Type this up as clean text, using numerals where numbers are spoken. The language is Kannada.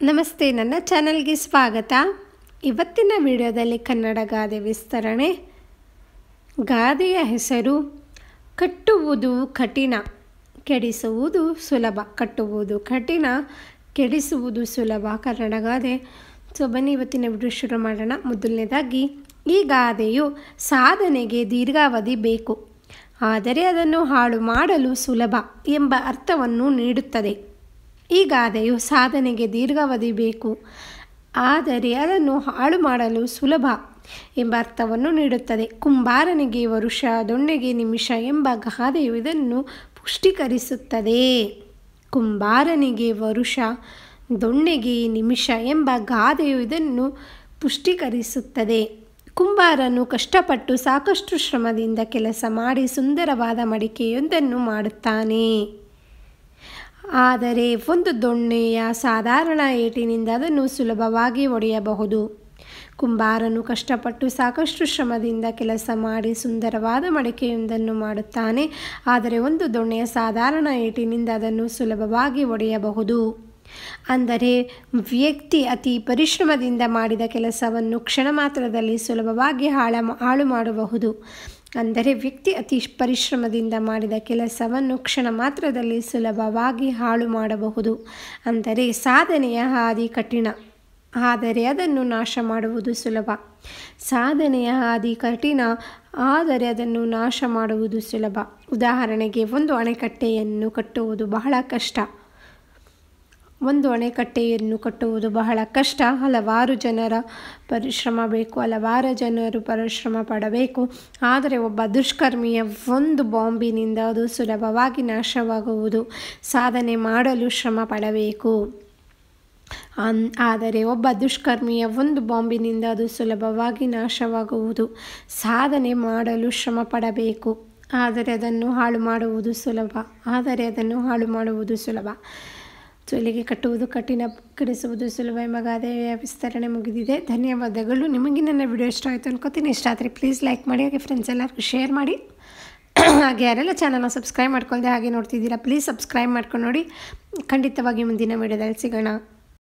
ನಮಸ್ತೆ, ನನ್ನ ಚಾನಲ್ಗೆ ಸ್ವಾಗತ. ಇವತ್ತಿನ ವಿಡಿಯೋದಲ್ಲಿ ಕನ್ನಡ ಗಾದೆ ವಿಸ್ತರಣೆ. ಗಾದೆಯ ಹೆಸರು ಕಟ್ಟುವುದು ಕಠಿಣ, ಕೆಡಿಸುವುದು ಸುಲಭ. ಕಟ್ಟುವುದು ಕಠಿಣ, ಕೆಡಿಸುವುದು ಸುಲಭ. ಕನ್ನಡ ಗಾದೆ. ಬನ್ನಿ ಇವತ್ತಿನ ವಿಡಿಯೋ ಶುರು ಮಾಡೋಣ. ಮೊದಲನೇದಾಗಿ, ಈ ಗಾದೆಯು ಸಾಧನೆಗೆ ದೀರ್ಘಾವಧಿ ಬೇಕು, ಆದರೆ ಅದನ್ನು ಹಾಳು ಮಾಡಲು ಸುಲಭ ಎಂಬ ಅರ್ಥವನ್ನು ನೀಡುತ್ತದೆ. ಈ ಗಾದೆಯು ಸಾಧನೆಗೆ ದೀರ್ಘಾವಧಿ ಬೇಕು, ಆದರೆ ಅದನ್ನು ಹಾಳು ಮಾಡಲು ಸುಲಭ ಎಂಬ ಅರ್ಥವನ್ನು ನೀಡುತ್ತದೆ. ಕುಂಬಾರನಿಗೆ ವರುಷ, ದೊಣ್ಣೆಗೆ ನಿಮಿಷ ಎಂಬ ಗಾದೆಯು ಇದನ್ನು ಪುಷ್ಟೀಕರಿಸುತ್ತದೆ. ಕುಂಬಾರನಿಗೆ ವರುಷ, ದೊಣ್ಣೆಗೆ ನಿಮಿಷ ಎಂಬ ಗಾದೆಯು ಇದನ್ನು ಪುಷ್ಟೀಕರಿಸುತ್ತದೆ. ಕುಂಬಾರನು ಕಷ್ಟಪಟ್ಟು ಸಾಕಷ್ಟು ಶ್ರಮದಿಂದ ಕೆಲಸ ಮಾಡಿ ಸುಂದರವಾದ ಮಡಿಕೆಯೊಂದನ್ನು ಮಾಡುತ್ತಾನೆ. ಆದರೆ ಒಂದು ದೊಣ್ಣೆಯ ಸಾಧಾರಣ ಏಟಿನಿಂದ ಅದನ್ನು ಸುಲಭವಾಗಿ ಒಡೆಯಬಹುದು. ಕುಂಬಾರನು ಕಷ್ಟಪಟ್ಟು ಸಾಕಷ್ಟು ಶ್ರಮದಿಂದ ಕೆಲಸ ಮಾಡಿ ಸುಂದರವಾದ ಮಡಿಕೆಯೊಂದನ್ನು ಮಾಡುತ್ತಾನೆ, ಆದರೆ ಒಂದು ದೊಣ್ಣೆಯ ಸಾಧಾರಣ ಏಟಿನಿಂದ ಅದನ್ನು ಸುಲಭವಾಗಿ ಒಡೆಯಬಹುದು. ಅಂದರೆ ವ್ಯಕ್ತಿ ಅತಿ ಪರಿಶ್ರಮದಿಂದ ಮಾಡಿದ ಕೆಲಸವನ್ನು ಕ್ಷಣ ಮಾತ್ರದಲ್ಲಿ ಸುಲಭವಾಗಿ ಹಾಳು ಮಾಡಬಹುದು. ಅಂದರೆ ವ್ಯಕ್ತಿ ಅತಿ ಪರಿಶ್ರಮದಿಂದ ಮಾಡಿದ ಕೆಲಸವನ್ನು ಕ್ಷಣ ಮಾತ್ರದಲ್ಲಿ ಸುಲಭವಾಗಿ ಹಾಳು ಮಾಡಬಹುದು. ಅಂದರೆ ಸಾಧನೆಯ ಹಾದಿ ಕಠಿಣ, ಆದರೆ ಅದನ್ನು ನಾಶ ಮಾಡುವುದು ಸುಲಭ. ಸಾಧನೆಯ ಹಾದಿ ಕಠಿಣ, ಆದರೆ ಅದನ್ನು ನಾಶ ಮಾಡುವುದು ಸುಲಭ. ಉದಾಹರಣೆಗೆ, ಒಂದು ಅಣೆಕಟ್ಟೆಯನ್ನು ಕಟ್ಟುವುದು ಬಹಳ ಕಷ್ಟ. ಒಂದು ಅಣೆಕಟ್ಟೆಯನ್ನು ಕಟ್ಟುವುದು ಬಹಳ ಕಷ್ಟ. ಹಲವಾರು ಜನರ ಪರಿಶ್ರಮ ಬೇಕು, ಹಲವಾರು ಜನರು ಪರಿಶ್ರಮ ಪಡಬೇಕು. ಆದರೆ ಒಬ್ಬ ದುಷ್ಕರ್ಮಿಯ ಒಂದು ಬಾಂಬಿನಿಂದ ಅದು ಸುಲಭವಾಗಿ ನಾಶವಾಗುವುದು. ಸಾಧನೆ ಮಾಡಲು ಶ್ರಮ ಪಡಬೇಕು, ಆದರೆ ಒಬ್ಬ ದುಷ್ಕರ್ಮಿಯ ಒಂದು ಬಾಂಬಿನಿಂದ ಅದು ಸುಲಭವಾಗಿ ನಾಶವಾಗುವುದು. ಸಾಧನೆ ಮಾಡಲು ಶ್ರಮ ಪಡಬೇಕು, ಆದರೆ ಅದನ್ನು ಹಾಳು ಮಾಡುವುದು ಸುಲಭ. ಇಲ್ಲಿಗೆ ಕಟ್ಟುವುದು ಕಠಿಣ, ಕೆಡಿಸುವುದು ಸುಲಭ ಎಂಬ ಗಾದೆಯ ವಿಸ್ತರಣೆ ಮುಗಿದಿದೆ. ಧನ್ಯವಾದಗಳು. ನಿಮಗೆ ನನ್ನ ವಿಡಿಯೋ ಇಷ್ಟ ಆಯಿತು ಅನ್ಕೋತೀನಿ. ಇಷ್ಟ ಆದರೆ ಪ್ಲೀಸ್ ಲೈಕ್ ಮಾಡಿ, ಹಾಗೆ ಫ್ರೆಂಡ್ಸ್ ಎಲ್ಲರಿಗೂ ಶೇರ್ ಮಾಡಿ. ಹಾಗೆ ಯಾರೆಲ್ಲ ಚಾನಲ್ನ ಸಬ್ಸ್ಕ್ರೈಬ್ ಮಾಡ್ಕೊಳ್ದೆ ಹಾಗೆ ನೋಡ್ತಿದ್ದೀರಾ, ಪ್ಲೀಸ್ ಸಬ್ಸ್ಕ್ರೈಬ್ ಮಾಡ್ಕೊಂಡು ನೋಡಿ. ಖಂಡಿತವಾಗಿ ಮುಂದಿನ ವಿಡಿಯೋದಲ್ಲಿ ಸಿಗೋಣ.